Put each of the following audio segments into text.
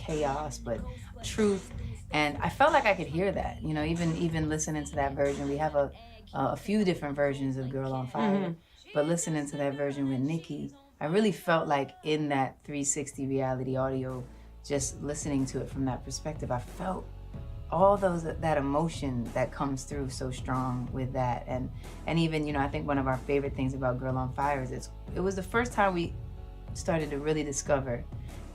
chaos, but truth. And I felt like I could hear that, you know, even listening to that version. We have a few different versions of Girl on Fire, but listening to that version with Nikki, I really felt like in that 360 reality audio, just listening to it from that perspective, I felt all that emotion that comes through so strong with that. And even, you know, I think one of our favorite things about Girl on Fire is it was the first time we started to really discover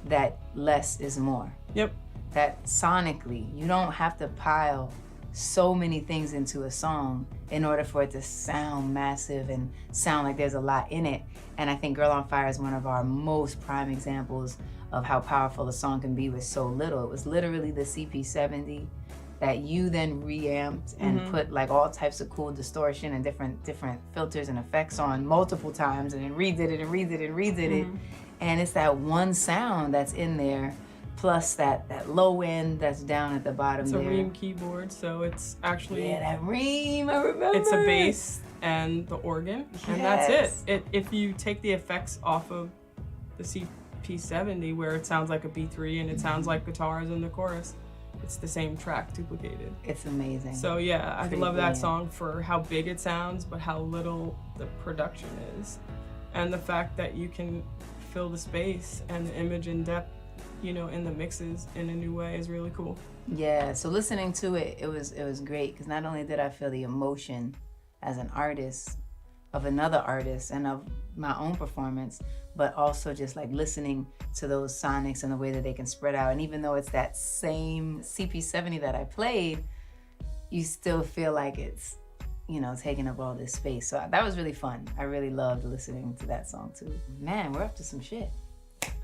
that less is more. Yep. That sonically, you don't have to pile so many things into a song in order for it to sound massive and sound like there's a lot in it. And I think Girl on Fire is one of our most prime examples of how powerful a song can be with so little. It was literally the CP70 that you then reamped and put like all types of cool distortion and different filters and effects on multiple times, and then redid it and redid it and redid it. And it's that one sound that's in there, plus that low end that's down at the bottom there. It's a Ream keyboard, so it's actually... Yeah, that Ream, I remember. It's a bass and the organ, and that's it. If you take the effects off of the CP70, where it sounds like a B3 and it sounds like guitars in the chorus, it's the same track duplicated. It's amazing. So yeah, I love that song for how big it sounds, but how little the production is. And the fact that you can fill the space and the image in depth, you know, in the mixes in a new way is really cool. Yeah, so listening to it, it was great, because not only did I feel the emotion as an artist of another artist and of my own performance, but also just like listening to those sonics and the way that they can spread out. And even though it's that same CP70 that I played, you still feel like it's, you know, taking up all this space. So that was really fun. I really loved listening to that song too. Man, we're up to some shit.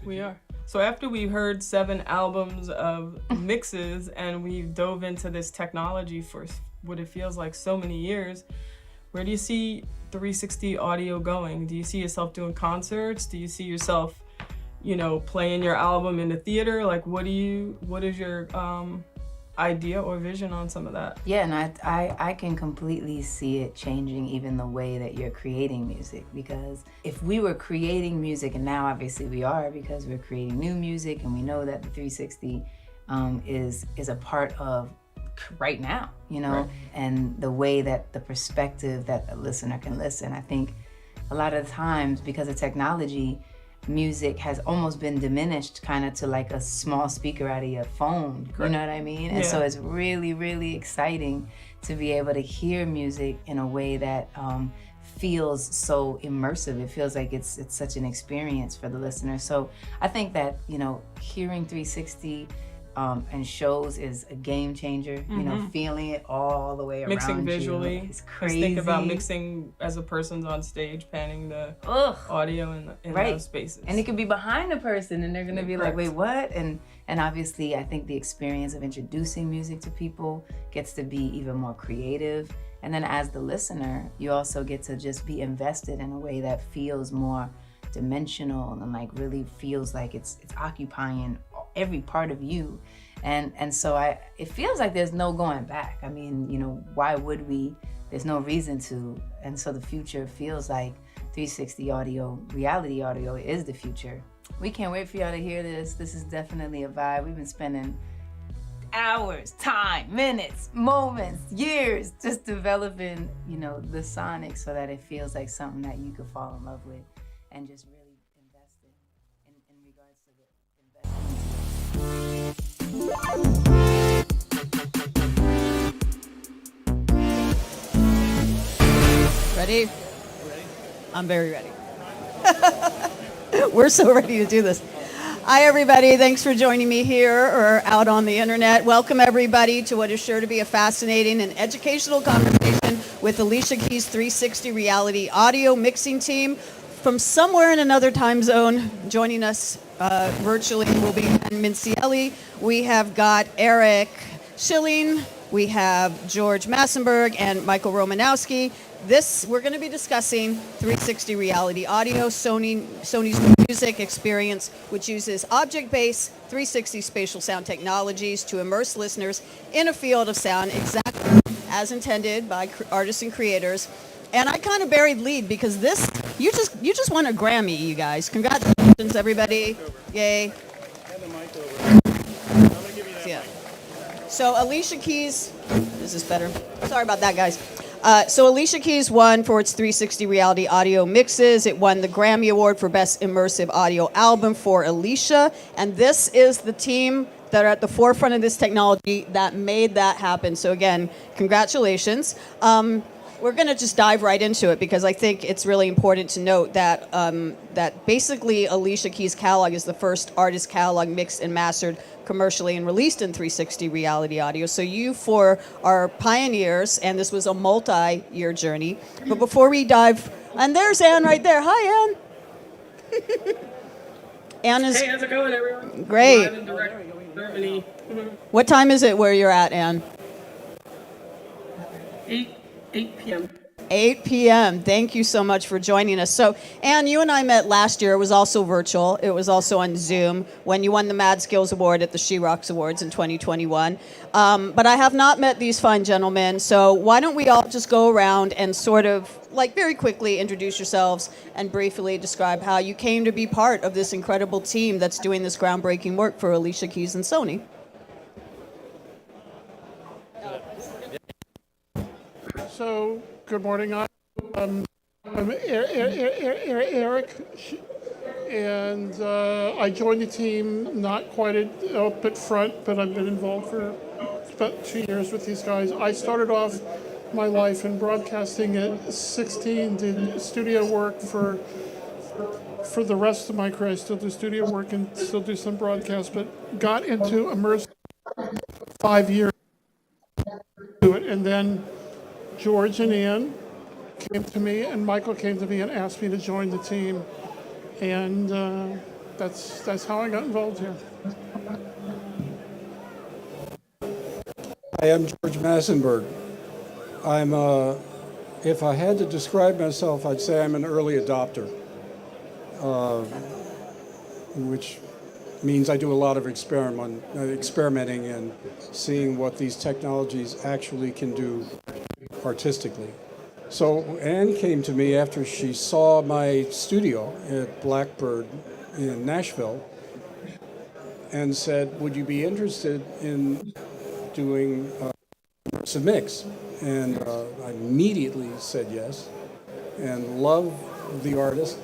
We are. So after we heard 7 albums of mixes and we dove into this technology for what it feels like so many years, where do you see 360 audio going? Do you see yourself doing concerts? Do you see yourself, you know, playing your album in the theater? Like, what is your idea or vision on some of that? Yeah, and I can completely see it changing even the way that you're creating music, because if we were creating music, and now obviously we are, because we're creating new music and we know that the 360 is a part of right now, you know, right. And the way that the perspective that a listener can listen. I think a lot of times, because of technology, music has almost been diminished kind of to like a small speaker out of your phone. Correct. You know what I mean? And so it's really, really exciting to be able to hear music in a way that feels so immersive. It feels like it's such an experience for the listener. So I think that, you know, hearing 360 and shows is a game changer. You know, feeling it all the way around. Mixing visually. It's crazy. Think about mixing as a person's on stage, panning the audio in those spaces. And it could be behind the person, and they're gonna be like, "Wait, what?" And obviously, I think the experience of introducing music to people gets to be even more creative. And then as the listener, you also get to just be invested in a way that feels more dimensional and like really feels like it's occupying every part of you. And so it feels like there's no going back. I mean, you know, why would we? There's no reason to. And so the future feels like 360 audio, reality audio is the future. We can't wait for y'all to hear this. This is definitely a vibe. We've been spending hours, time, minutes, moments, years just developing, you know, the sonics so that it feels like something that you could fall in love with and just really invest in regards to the Ready? I'm very ready. We're so ready to do this. Hi, everybody. Thanks for joining me here or out on the internet. Welcome, everybody, to what is sure to be a fascinating and educational conversation with Alicia Keys' 360 Reality Audio Mixing Team. From somewhere in another time zone, joining us virtually will be Mincieli. We have got Eric Schilling. We have George Massenburg and Michael Romanowski. We're going to be discussing 360 Reality Audio, Sony's music experience, which uses object-based 360 spatial sound technologies to immerse listeners in a field of sound exactly as intended by artists and creators. And I kind of buried lead because you just won a Grammy, you guys. Congratulations, everybody. Yay. So Alicia Keys, this is better. Sorry about that, guys. So Alicia Keys won for its 360 reality audio mixes. It won the Grammy Award for Best Immersive Audio Album for Alicia. And this is the team that are at the forefront of this technology that made that happen. So again, congratulations. We're going to just dive right into it because I think it's really important to note that that basically Alicia Keys' catalog is the first artist catalog mixed and mastered commercially and released in 360 reality audio. So you four are pioneers, and this was a multi-year journey. But before we dive, and there's Anne right there. Hi, Anne. Anne is. Hey, how's it going, everyone? Great. Live and direct from Germany. What time is it where you're at, Anne? 8 p.m. 8 p.m. Thank you so much for joining us. So, Anne, you and I met last year. It was also virtual. It was also on Zoom when you won the Mad Skills Award at the She Rocks Awards in 2021. But I have not met these fine gentlemen. So why don't we all just go around and sort of, like, very quickly introduce yourselves and briefly describe how you came to be part of this incredible team that's doing this groundbreaking work for Alicia Keys and Sony. So, good morning. I'm Eric, and I joined the team not quite up at front, but I've been involved for about 2 years with these guys. I started off my life in broadcasting at 16, did studio work for the rest of my career. I still do studio work and still do some broadcast, but got into immersive 5 years to it, and then George and Ann came to me, and Michael came to me and asked me to join the team, and that's how I got involved here. I am George Massenburg. I'm, if I had to describe myself, I'd say I'm an early adopter, which means I do a lot of experimenting and seeing what these technologies actually can do artistically. So Anne came to me after she saw my studio at Blackbird in Nashville and said, would you be interested in doing immersive mix? And I immediately said yes and love the artist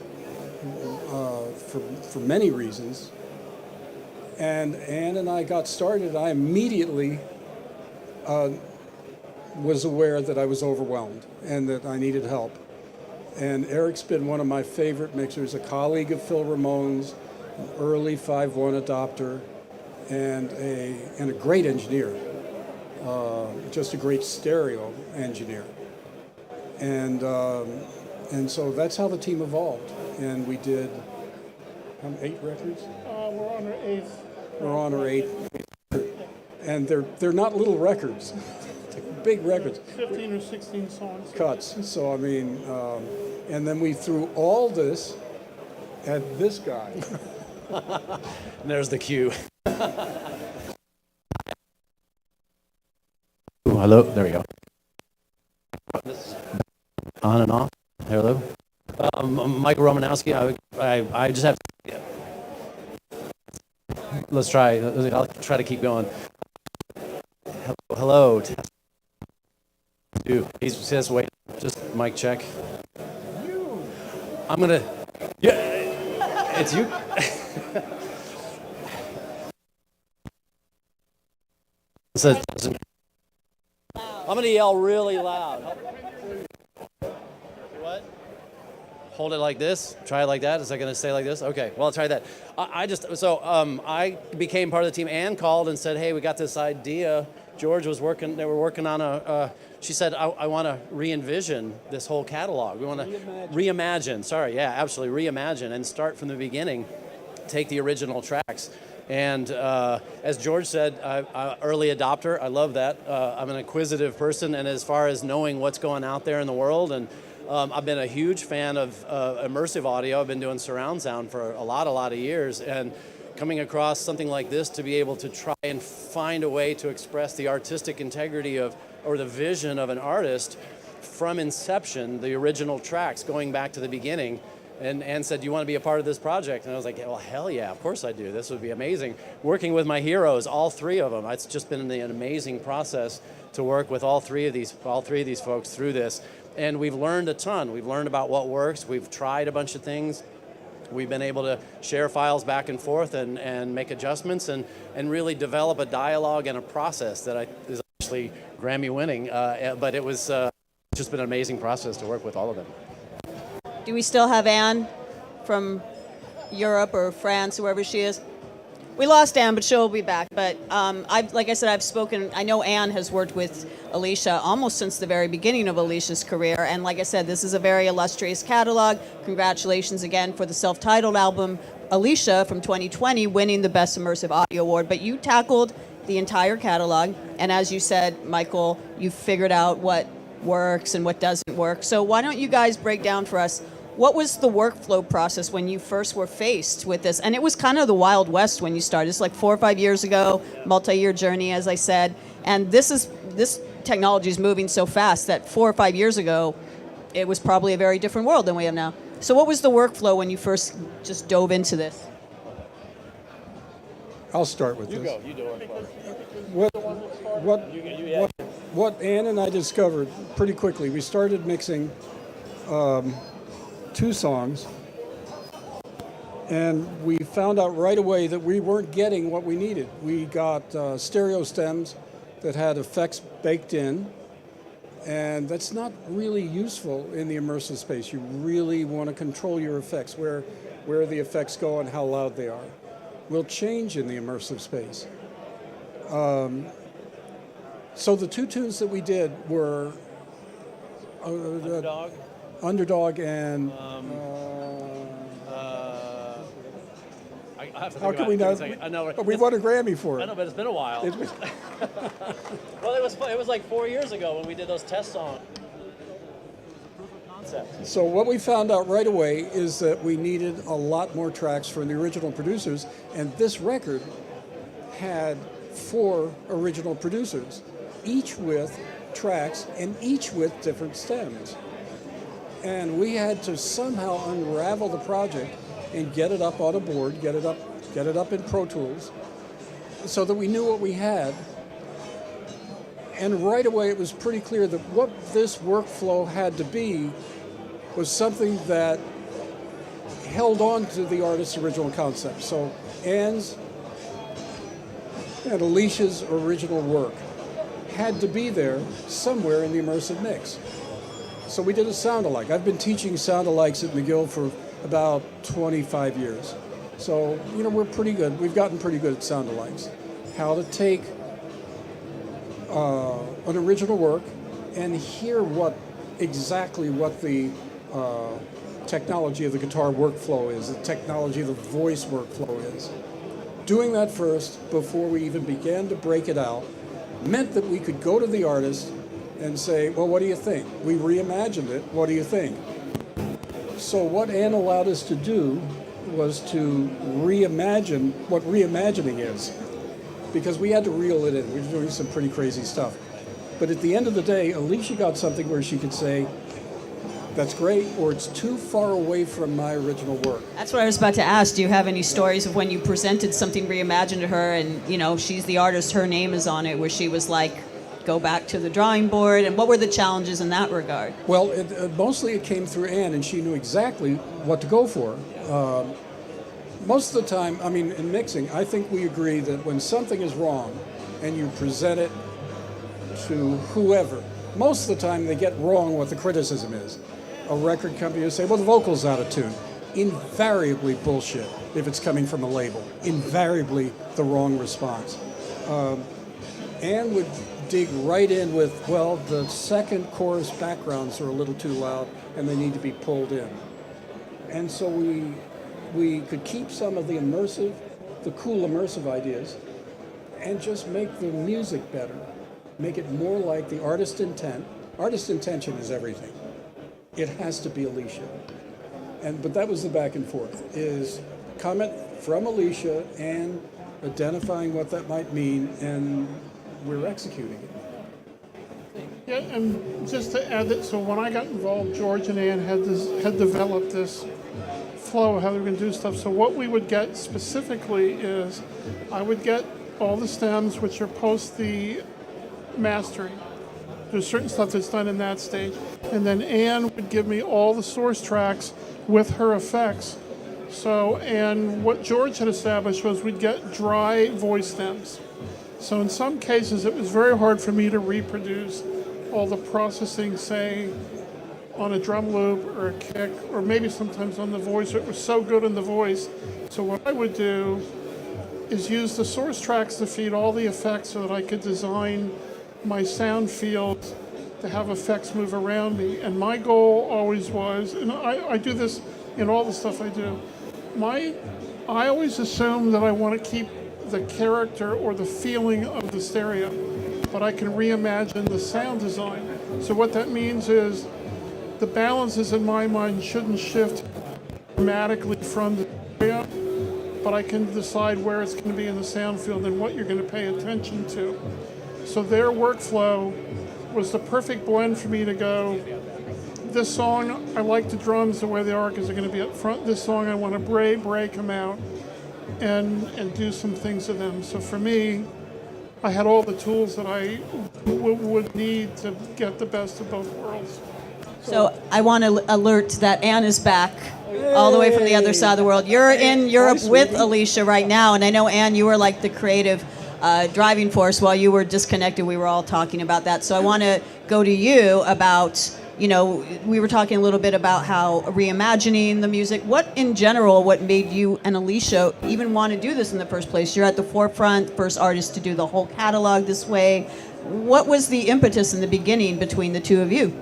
for many reasons. And Anne and I got started. I immediately was aware that I was overwhelmed and that I needed help. And Eric's been one of my favorite mixers, a colleague of Phil Ramone's, an early 5.1 adopter, and a great engineer, just a great stereo engineer. And so that's how the team evolved. And we did 8 records? We're on our 8th. We're on our 8th. And they're not little records. Big records. 15 or 16 songs. Cuts. So, I mean, and then we threw all this at this guy. And there's the cue. Ooh, hello. There we go. This is on and off. Hello. I'm Michael Romanowski. I just have to... Let's try. I'll try to keep going. Hello. Dude, he says, wait, just mic check. I'm gonna, yeah, it's you. I'm gonna yell really loud. What? Hold it like this. Try it like that. Is that gonna stay like this? Okay. Well, I'll try that. I became part of the team. Ann called and said, "Hey, we got this idea." George was working. They were working on she said, I want to re-envision this whole catalog. We want to reimagine. Sorry, yeah, absolutely reimagine and start from the beginning. Take the original tracks. And as George said, early adopter. I love that. I'm an inquisitive person, and as far as knowing what's going out there in the world, and I've been a huge fan of immersive audio. I've been doing surround sound for a lot of years, and coming across something like this to be able to try and find a way to express the artistic integrity of, or the vision of an artist from inception, the original tracks going back to the beginning, And Ann said, do you want to be a part of this project? And I was like, well, hell yeah, of course I do. This would be amazing. Working with my heroes, all three of them, it's just been an amazing process to work with all three of these folks through this. And we've learned a ton. We've learned about what works. We've tried a bunch of things. We've been able to share files back and forth and make adjustments and really develop a dialogue and a process that is actually Grammy winning. But it was just been an amazing process to work with all of them. Do we still have Anne from Europe or France, wherever she is? We lost Anne, but she'll be back. But like I said, I've spoken. I know Anne has worked with Alicia almost since the very beginning of Alicia's career. And like I said, this is a very illustrious catalog. Congratulations again for the self-titled album, Alicia from 2020, winning the Best Immersive Audio Award. But you tackled the entire catalog. And as you said, Michael, you figured out what works and what doesn't work. So why don't you guys break down for us, what was the workflow process when you first were faced with this? And it was kind of the Wild West when you started. It's like 4 or 5 years ago, multi-year journey, as I said. And this technology is moving so fast that 4 or 5 years ago, it was probably a very different world than we have now. So what was the workflow when you first just dove into this? I'll start with this. You go. You do it. What Ann and I discovered pretty quickly, we started mixing 2 songs, and we found out right away that we weren't getting what we needed. We got stereo stems that had effects baked in, and that's not really useful in the immersive space. You really want to control your effects, where the effects go and how loud they are. Will change in the immersive space. So the 2 tunes that we did were Underdog and I have to how think can about we it. not? I know. We won a Grammy for it. I know, but it's been a while. Well, it was like 4 years ago when we did those test songs. So what we found out right away is that we needed a lot more tracks from the original producers, and this record had 4 original producers, each with tracks and each with different stems. And we had to somehow unravel the project and get it up on a board, get it up in Pro Tools, so that we knew what we had. And right away it was pretty clear that what this workflow had to be was something that held on to the artist's original concept. So Ann's and Alicia's original work had to be there somewhere in the immersive mix. So we did a sound-alike. I've been teaching sound-alikes at McGill for about 25 years. So, we're pretty good. We've gotten pretty good at sound-alikes. How to take an original work and hear exactly what the technology of the guitar workflow is, the technology of the voice workflow is. Doing that first, before we even began to break it out, meant that we could go to the artist and say, well, what do you think? We reimagined it. What do you think? So what Ann allowed us to do was to reimagine what reimagining is, because we had to reel it in. We were doing some pretty crazy stuff. But at the end of the day, Alicia got something where she could say, that's great, or it's too far away from my original work. That's what I was about to ask. Do you have any stories of when you presented something reimagined to her and, she's the artist, her name is on it, where she was like, go back to the drawing board, and what were the challenges in that regard? Well, mostly it came through Ann, and she knew exactly what to go for. Most of the time, in mixing, I think we agree that when something is wrong and you present it to whoever, most of the time they get wrong what the criticism is. A record company will say, well, the vocal's out of tune. Invariably bullshit if it's coming from a label. Invariably the wrong response. Ann would dig right in with, well, the second chorus backgrounds are a little too loud and they need to be pulled in. And so we could keep some of the cool immersive ideas and just make the music better. Make it more like the artist intent. Artist intention is everything. It has to be Alicia. But that was the back and forth, is comment from Alicia and identifying what that might mean, and we're executing it. Yeah, and just to add that, so when I got involved, George and Ann had developed this flow of how they were going to do stuff. So what we would get specifically is I would get all the stems, which are post the mastering. There's certain stuff that's done in that stage. And then Ann would give me all the source tracks with her effects. So, and what George had established was we'd get dry voice stems. So in some cases, it was very hard for me to reproduce all the processing, say, on a drum loop or a kick, or maybe sometimes on the voice. It was so good in the voice. So what I would do is use the source tracks to feed all the effects so that I could design my sound fields to have effects move around me. And my goal always was, and I do this in all the stuff I do, I always assume that I want to keep the character or the feeling of the stereo, but I can reimagine the sound design. So what that means is the balances in my mind shouldn't shift dramatically from the stereo, but I can decide where it's going to be in the sound field and what you're going to pay attention to. So their workflow was the perfect blend for me to go, this song, I like the drums the way they are because they're going to be up front. This song, I want to break them out and do some things to them. So for me, I had all the tools that I would need to get the best of both worlds. So I want to alert that Ann is back all the way from the other side of the world. You're in Europe with Alicia right now, and I know, Ann, you were like the creative driving force while you were disconnected. We were all talking about that. So I want to go to you about, we were talking a little bit about how reimagining the music. What in general, what made you and Alicia even want to do this in the first place? You're at the forefront, first artist to do the whole catalog this way. What was the impetus in the beginning between the two of you?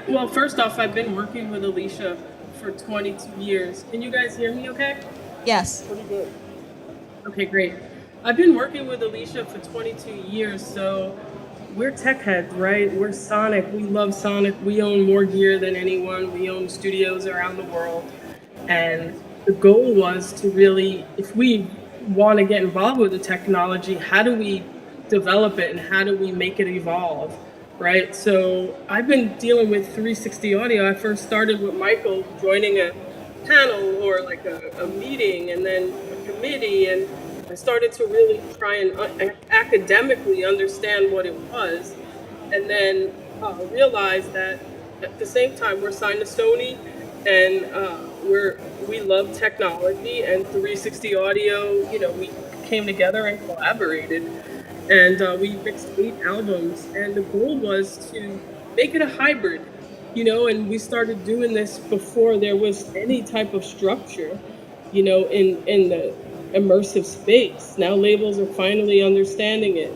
Well, first off, I've been working with Alicia for 22 years. Can you guys hear me okay? Yes. Okay, great. I've been working with Alicia for 22 years, so we're tech heads, right? We're Sonic. We love Sonic. We own more gear than anyone. We own studios around the world. And the goal was to really, if we want to get involved with the technology, how do we develop it and how do we make it evolve, right? So I've been dealing with 360 audio. I first started with Michael joining a panel or like a meeting and then a committee, and I started to really try and academically understand what it was, and then realized that at the same time we're signed to Sony, and we love technology and 360 audio. We came together and collaborated, and we mixed 8 albums, and the goal was to make it a hybrid, and we started doing this before there was any type of structure, in the immersive space. Now labels are finally understanding it,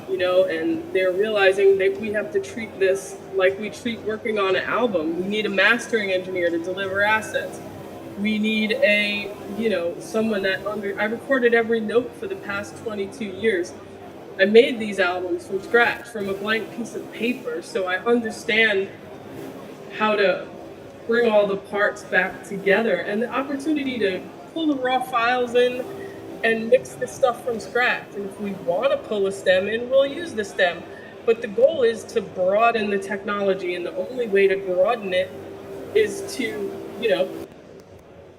and they're realizing that we have to treat this like we treat working on an album. We need a mastering engineer to deliver assets. We need someone that I recorded every note for the past 22 years. I made these albums from scratch, from a blank piece of paper, so I understand how to bring all the parts back together, and the opportunity to pull the raw files in and mix the stuff from scratch. And if we want to pull a stem in, we'll use the stem. But the goal is to broaden the technology, and the only way to broaden it is to,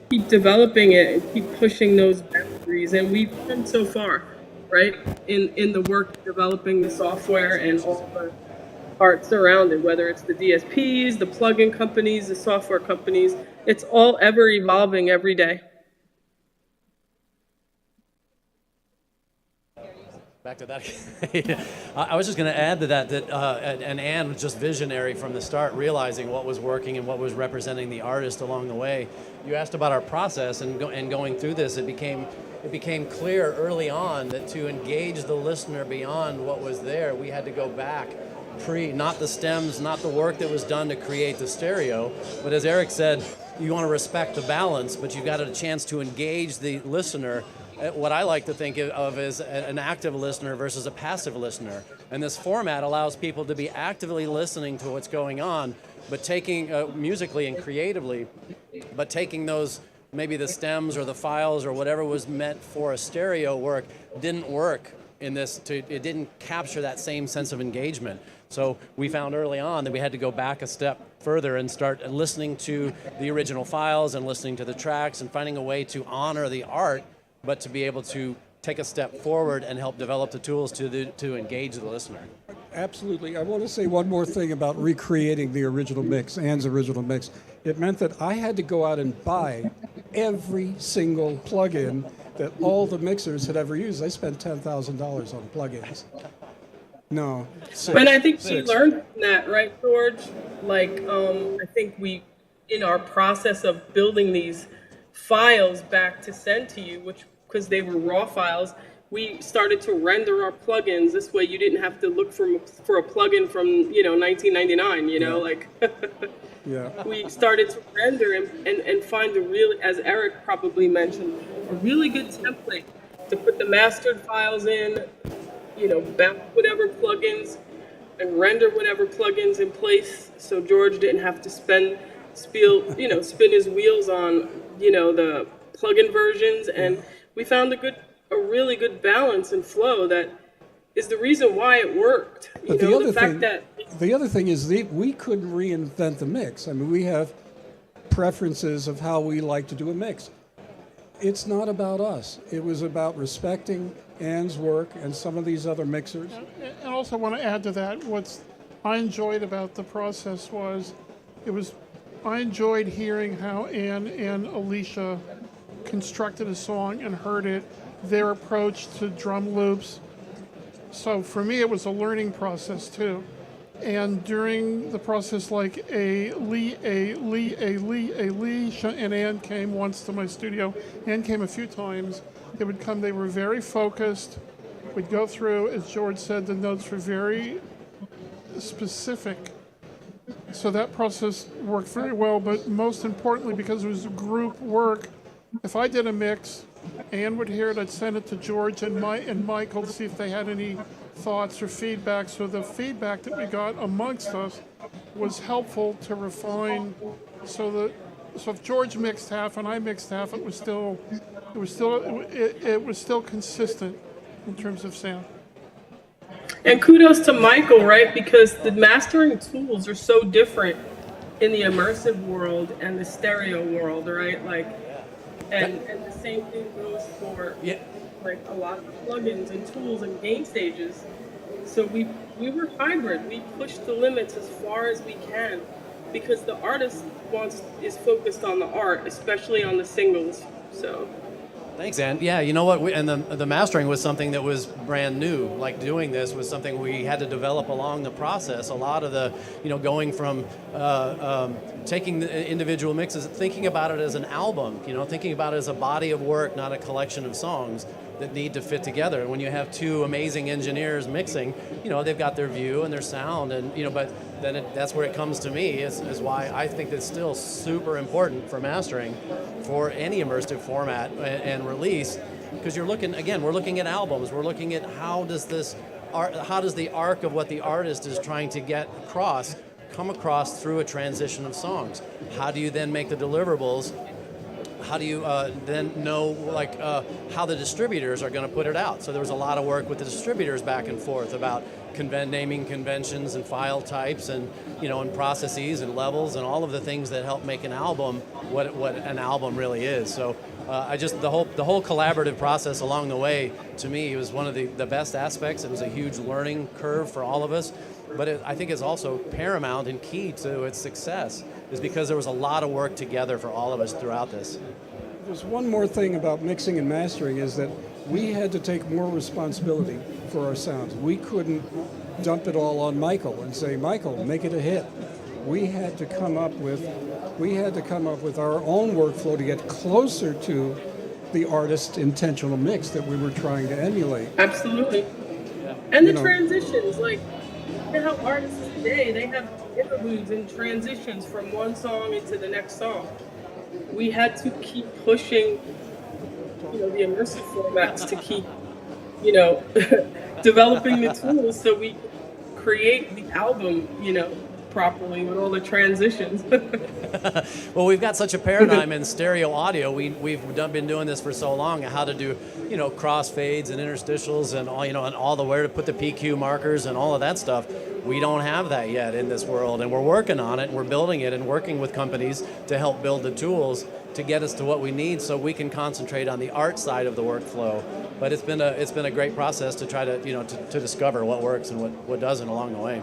keep developing it and keep pushing those boundaries. And we've come so far, right, in the work of developing the software and all the parts around it, whether it's the DSPs, the plugin companies, the software companies. It's all ever evolving every day. Back to that. I was just going to add to that and Ann was just visionary from the start, realizing what was working and what was representing the artist along the way. You asked about our process and going through this. It became clear early on that to engage the listener beyond what was there, we had to go back, not the stems, not the work that was done to create the stereo, but as Eric said, you want to respect the balance, but you've got a chance to engage the listener. What I like to think of as an active listener versus a passive listener. And this format allows people to be actively listening to what's going on, but taking musically and creatively, but taking those, maybe the stems or the files or whatever was meant for a stereo work didn't work in this, it didn't capture that same sense of engagement. So we found early on that we had to go back a step further and start listening to the original files and listening to the tracks and finding a way to honor the art, but to be able to take a step forward and help develop the tools to engage the listener. Absolutely. I want to say one more thing about recreating the original mix, Anne's original mix. It meant that I had to go out and buy every single plugin that all the mixers had ever used. I spent $10,000 on plugins. No. And I think we learned from that, right, George? Like, I think we, in our process of building these files back to send to you, which, because they were raw files, we started to render our plugins. This way you didn't have to look for a plugin from, 1999, like, Yeah. we started to render and find a really, as Eric probably mentioned, a really good template to put the mastered files in, bounce whatever plugins and render whatever plugins in place. So George didn't have to spin his wheels on, the plugin versions. And we found a really good balance and flow that is the reason why it worked. But the other thing is we couldn't reinvent the mix. I mean, we have preferences of how we like to do a mix. It's not about us. It was about respecting Anne's work and some of these other mixers. And also want to add to that, what I enjoyed about the process was, I enjoyed hearing how Anne and Alicia constructed a song and heard it, their approach to drum loops. So for me, it was a learning process too. And during the process, like Alicia and Anne came once to my studio. Anne came a few times. They would come, they were very focused. We'd go through, as George said, the notes were very specific. So that process worked very well, but most importantly, because it was group work, if I did a mix, Anne would hear it, I'd send it to George and Michael to see if they had any thoughts or feedback. So the feedback that we got amongst us was helpful to refine. So if George mixed half and I mixed half, it was still consistent in terms of sound. And kudos to Michael, right? Because the mastering tools are so different in the immersive world and the stereo world, right? Like, and the same thing goes for like a lot of plugins and tools and game stages. So we were hybrid. We pushed the limits as far as we can because the artist is focused on the art, especially on the singles. So. Thanks, Ann. Yeah, you know what? The mastering was something that was brand new. Like doing this was something we had to develop along the process. A lot of the, going from taking the individual mixes, thinking about it as an album, thinking about it as a body of work, not a collection of songs that need to fit together. And when you have two amazing engineers mixing, they've got their view and their sound, and but then that's where it comes to me is why I think it's still super important for mastering for any immersive format and release, because we're looking at albums, we're looking at how does the arc of what the artist is trying to get across come across through a transition of songs. How do you then make the deliverables? How do you then know how the distributors are going to put it out? So there was a lot of work with the distributors back and forth about naming conventions and file types and and processes and levels and all of the things that help make an album what an album really is. So the whole collaborative process along the way, to me, was one of the best aspects. It was a huge learning curve for all of us, but I think it's also paramount and key to its success is because there was a lot of work together for all of us throughout this. There's one more thing about mixing and mastering is that we had to take more responsibility for our sounds. We couldn't dump it all on Michael and say, Michael, make it a hit. We had to come up with our own workflow to get closer to the artist's intentional mix that we were trying to emulate. Absolutely. And the transitions, like how artists today, they have interludes and transitions from one song into the next song. We had to keep pushing, the immersive formats to keep, developing the tools so we create the album, properly with all the transitions. Well, we've got such a paradigm in stereo audio. We've been doing this for so long. How to do, crossfades and interstitials and all, and all the where to put the PQ markers and all of that stuff. We don't have that yet in this world, and we're working on it. And we're building it and working with companies to help build the tools to get us to what we need, so we can concentrate on the art side of the workflow. But it's been a great process to try to to discover what works and what doesn't along the way.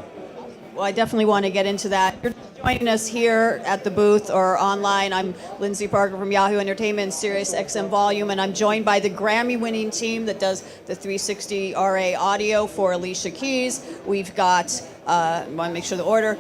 Well, I definitely want to get into that. You're joining us here at the booth or online. I'm Lyndsey Parker from Yahoo Entertainment, Sirius XM Volume, and I'm joined by the Grammy-winning team that does the 360 RA audio for Alicia Keys. We've got, I want to make sure the order,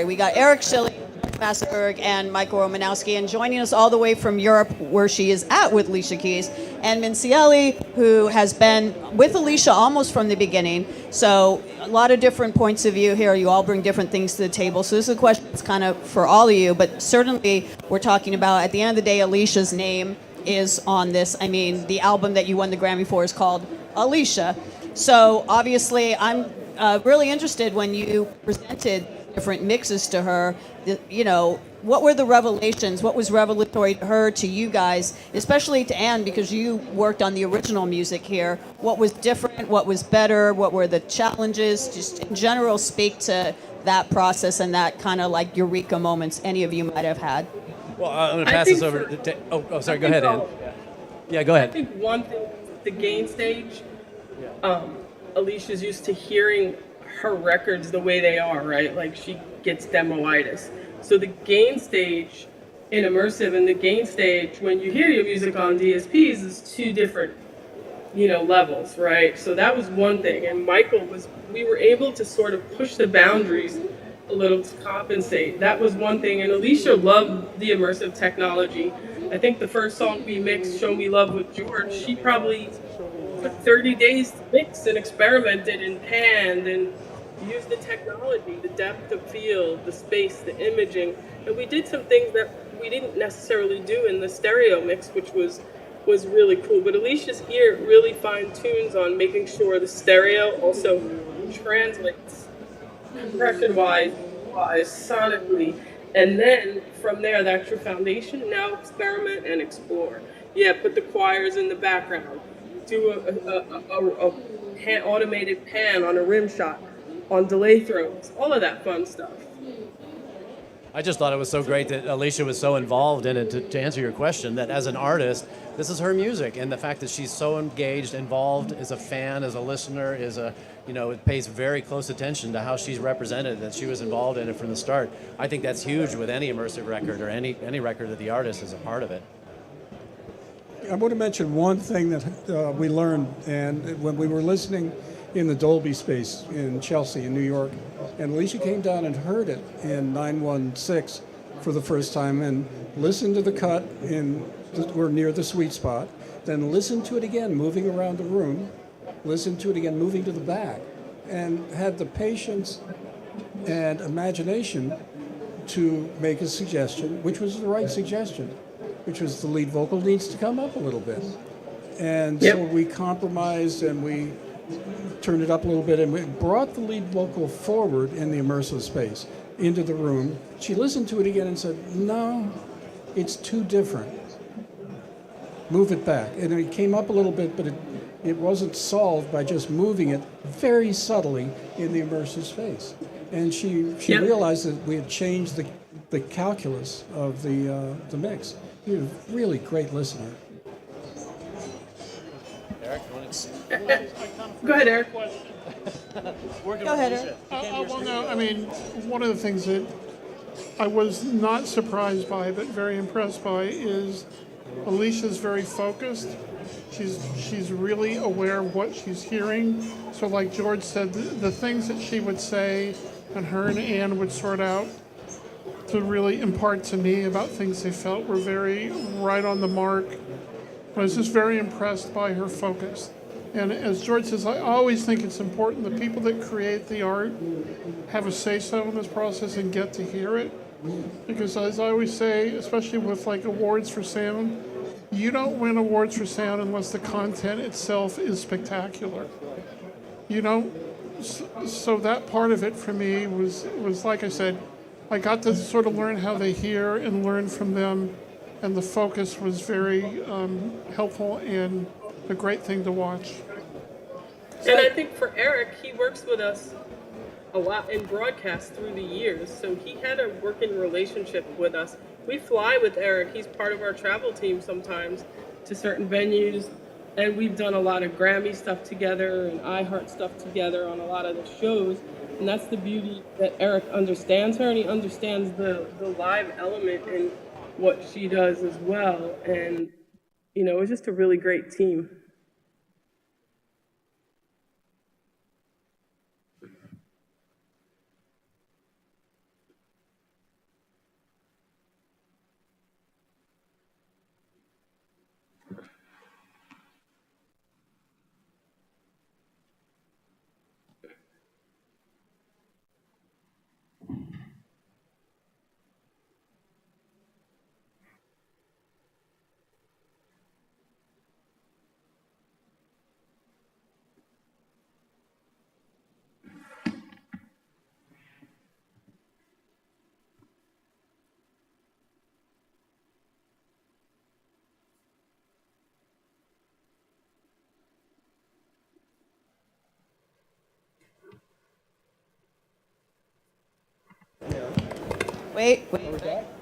we got Eric Schilling, Massenburg, and Michael Romanowski, and joining us all the way from Europe, where she is at with Alicia Keys, and Mincieli, who has been with Alicia almost from the beginning. So a lot of different points of view here. You all bring different things to the table. So this is a question that's kind of for all of you, but certainly we're talking about, at the end of the day, Alicia's name is on this. I mean, the album that you won the Grammy for is called Alicia. So obviously I'm really interested when you presented different mixes to her, what were the revelations? What was revelatory to her, to you guys, especially to Anne, because you worked on the original music here? What was different? What was better? What were the challenges? Just in general, speak to that process and that kind of like eureka moments any of you might have had. Well, I'm going to pass this over to... sorry, go ahead, Anne. Yeah, go ahead. I think one thing, the gain stage, Alicia's used to hearing her records the way they are, right? Like, she gets demoitis. So the gain stage in Immersive and the gain stage, when you hear your music on DSPs, is two different, levels, right? So that was one thing. And we were able to sort of push the boundaries a little to compensate. That was one thing. And Alicia loved the immersive technology. I think the first song we mixed, Show Me Love with George, she probably took 30 days to mix and experimented and panned and used the technology, the depth of field, the space, the imaging. And we did some things that we didn't necessarily do in the stereo mix, which was really cool. But Alicia's ear really fine-tunes on making sure the stereo also translates compression-wise, sonically. And then from there, that's your foundation. Now experiment and explore. Yeah, put the choirs in the background. Do a automated pan on a rim shot, on delay throws, all of that fun stuff. I just thought it was so great that Alicia was so involved in it. To answer your question, that as an artist, this is her music, and the fact that she's so engaged, involved, as a fan, as a listener, it pays very close attention to how she's represented, that she was involved in it from the start. I think that's huge with any immersive record or any record that the artist is a part of it. I want to mention one thing that we learned, and when we were listening in the Dolby space in Chelsea, in New York, and Alicia came down and heard it in 916 for the first time and listened to the cut we're near the sweet spot, then listened to it again, moving around the room, listened to it again, moving to the back, and had the patience and imagination to make a suggestion, which was the right suggestion, which was the lead vocal needs to come up a little bit. And so we compromised and we turned it up a little bit and we brought the lead vocal forward in the immersive space into the room. She listened to it again and said, no, it's too different. Move it back. And it came up a little bit, but it wasn't solved by just moving it very subtly in the immersive space. And she realized that we had changed the calculus of the mix. You're a really great listener. Eric, you want to... Go ahead, Eric. Go ahead, Eric. Well, no, I mean, one of the things that I was not surprised by, but very impressed by, is Alicia's very focused. She's really aware of what she's hearing. So like George said, the things that she would say and her and Anne would sort out to really impart to me about things they felt were very right on the mark. I was just very impressed by her focus. And as George says, I always think it's important the people that create the art have a say-so in this process and get to hear it. Because as I always say, especially with like awards for sound, you don't win awards for sound unless the content itself is spectacular. You don't so that part of it for me was like I said, I got to sort of learn how they hear and learn from them, and the focus was very helpful and a great thing to watch. And I think for Eric, he works with us a lot in broadcast through the years, so he had a working relationship with us. We fly with Eric. He's part of our travel team sometimes to certain venues, and we've done a lot of Grammy stuff together and iHeart stuff together on a lot of the shows. And that's the beauty that Eric understands her, and he understands the live element in what she does as well. And, you know, it's just a really great team. Wait.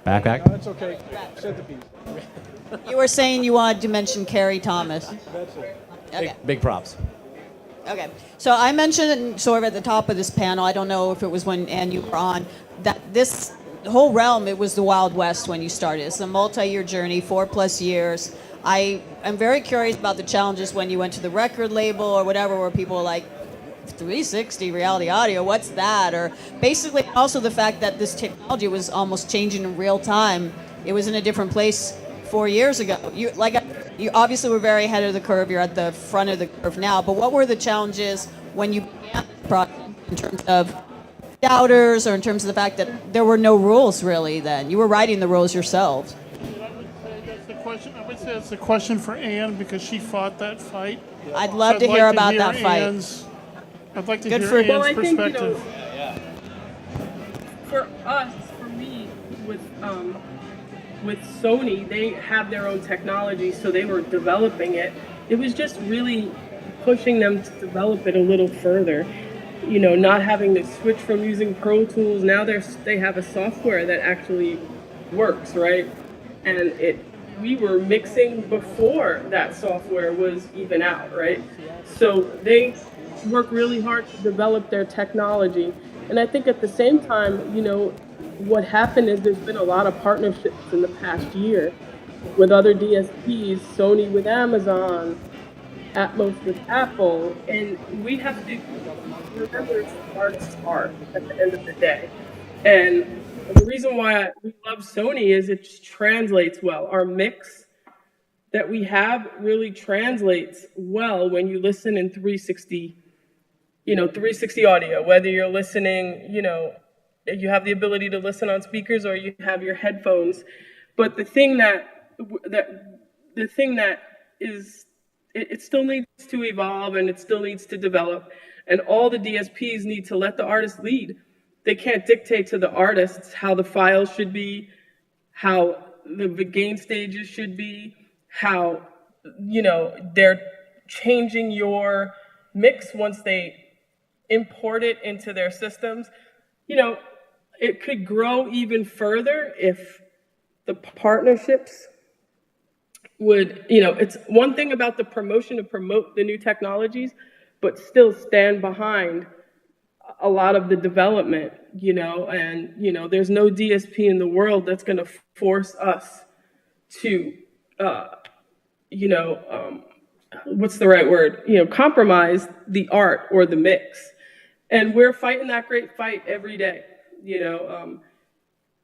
Back. That's okay. Centerpiece. You were saying you wanted to mention Carrie Thomas. That's it. Okay. Big props. Okay. So I mentioned sort of at the top of this panel, I don't know if it was when Ann you were on, that this whole realm, it was the Wild West when you started. It's a multi-year journey, 4+ years. I am very curious about the challenges when you went to the record label or whatever, where people were like, 360 reality audio, what's that? Or basically also the fact that this technology was almost changing in real time. It was in a different place 4 years ago. You obviously were very ahead of the curve. You're at the front of the curve now. But what were the challenges when you began this project in terms of doubters, or in terms of the fact that there were no rules really then? You were writing the rules yourselves. I would say that's the question for Ann, because she fought that fight. I'd love to hear about that fight. I'd like to Good hear for- Ann's Well, I think, perspective. for us, for me, with Sony, they have their own technology, so they were developing it. It was just really pushing them to develop it a little further. You know, not having to switch from using Pro Tools. Now they have a software that actually works, right? And we were mixing before that software was even out, right? So they work really hard to develop their technology. And I think at the same time, you know, what happened is there's been a lot of partnerships in the past year with other DSPs, Sony with Amazon, Atmos with Apple, and we have to remember it's the artist's art at the end of the day. And the reason why we love Sony is it just translates well. Our mix that we have really translates well when you listen in 360, 360 audio, whether you're listening, you have the ability to listen on speakers or you have your headphones. But the thing is, it still needs to evolve and it still needs to develop. And all the DSPs need to let the artist lead. They can't dictate to the artists how the files should be, how the gain stages should be, how, they're changing your mix once they import it into their systems. It could grow even further if the partnerships would, it's one thing about the promotion to promote the new technologies, but still stand behind a lot of the development, and, there's no DSP in the world that's going to force us to, what's the right word? Compromise the art or the mix. And we're fighting that great fight every day.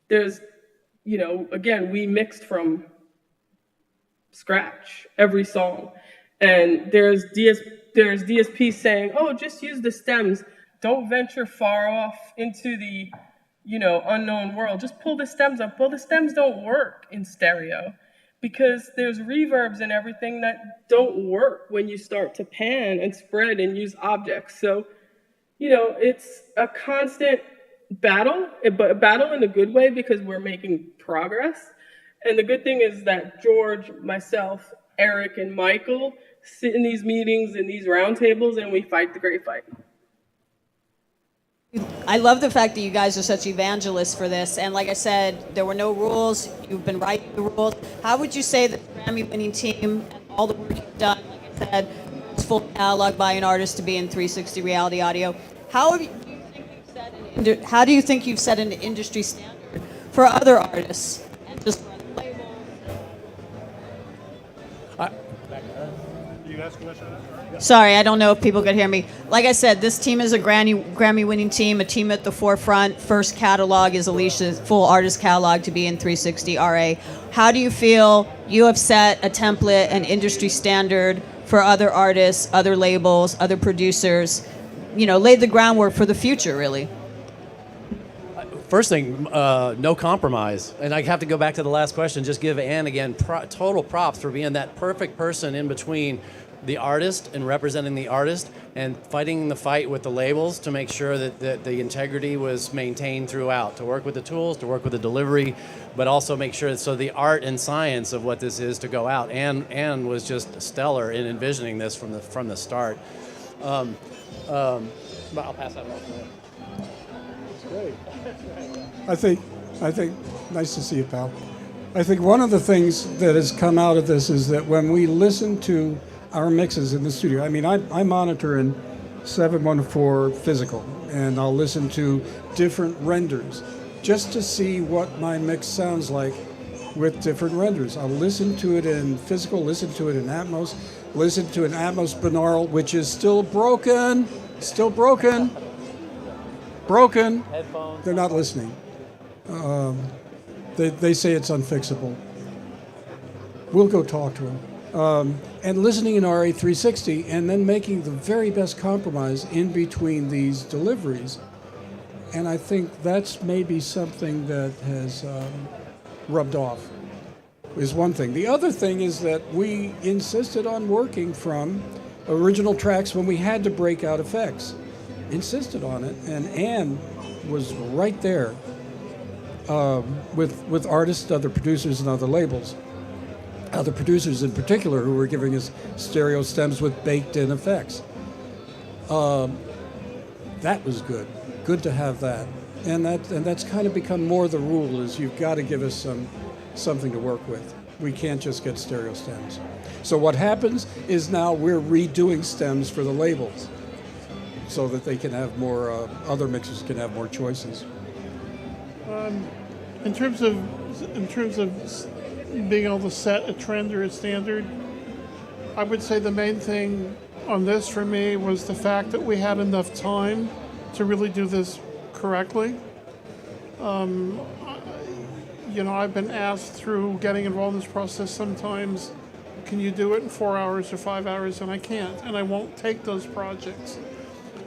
There's, again, we mixed from scratch every song. And there's DSPs saying, oh, just use the stems. Don't venture far off into the, unknown world. Just pull the stems up. Well, the stems don't work in stereo because there's reverbs and everything that don't work when you start to pan and spread and use objects. So, you know, it's a constant battle, but a battle in a good way because we're making progress. And the good thing is that George, myself, Eric, and Michael sit in these meetings, in these roundtables, and we fight the great fight. I love the fact that you guys are such evangelists for this. And like I said, there were no rules. You've been writing the rules. How would you say the Grammy-winning team and all the work you've done, like I said, it's full catalog by an artist to be in 360 Reality Audio. How do you think you've set an industry standard for other artists and just for other labels? Sorry, I don't know if people could hear me. Like I said, this team is a Grammy-winning team, a team at the forefront. First catalog is Alicia's full artist catalog to be in 360 RA. How do you feel you have set a template, an industry standard for other artists, other labels, other producers, laid the groundwork for the future, really? First thing, no compromise. And I have to go back to the last question, just give Ann again total props for being that perfect person in between the artist and representing the artist and fighting the fight with the labels to make sure that the integrity was maintained throughout, to work with the tools, to work with the delivery, but also make sure that so the art and science of what this is to go out. Ann was just stellar in envisioning this from the start. But I'll pass that off. Great. I think, nice to see you, pal. I think one of the things that has come out of this is that when we listen to our mixes in the studio, I mean, I monitor in 714 physical, and I'll listen to different renders just to see what my mix sounds like with different renders. I'll listen to it in physical, listen to it in Atmos, listen to an Atmos binaural, which is still broken. Headphone. They're not listening. They say it's unfixable. We'll go talk to them. And listening in RA360 and then making the very best compromise in between these deliveries. And I think that's maybe something that has rubbed off, is one thing. The other thing is that we insisted on working from original tracks when we had to break out effects. Insisted on it, and Ann was right there with artists, other producers, and other labels. Other producers in particular who were giving us stereo stems with baked-in effects. That was good. Good to have that. And that's kind of become more the rule, is you've got to give us something to work with. We can't just get stereo stems. So what happens is now we're redoing stems for the labels, so that they can have more, other mixers can have more choices. In terms of being able to set a trend or a standard, I would say the main thing on this for me was the fact that we had enough time to really do this correctly. I've been asked through getting involved in this process sometimes, can you do it in 4 hours or 5 hours? And I can't, and I won't take those projects.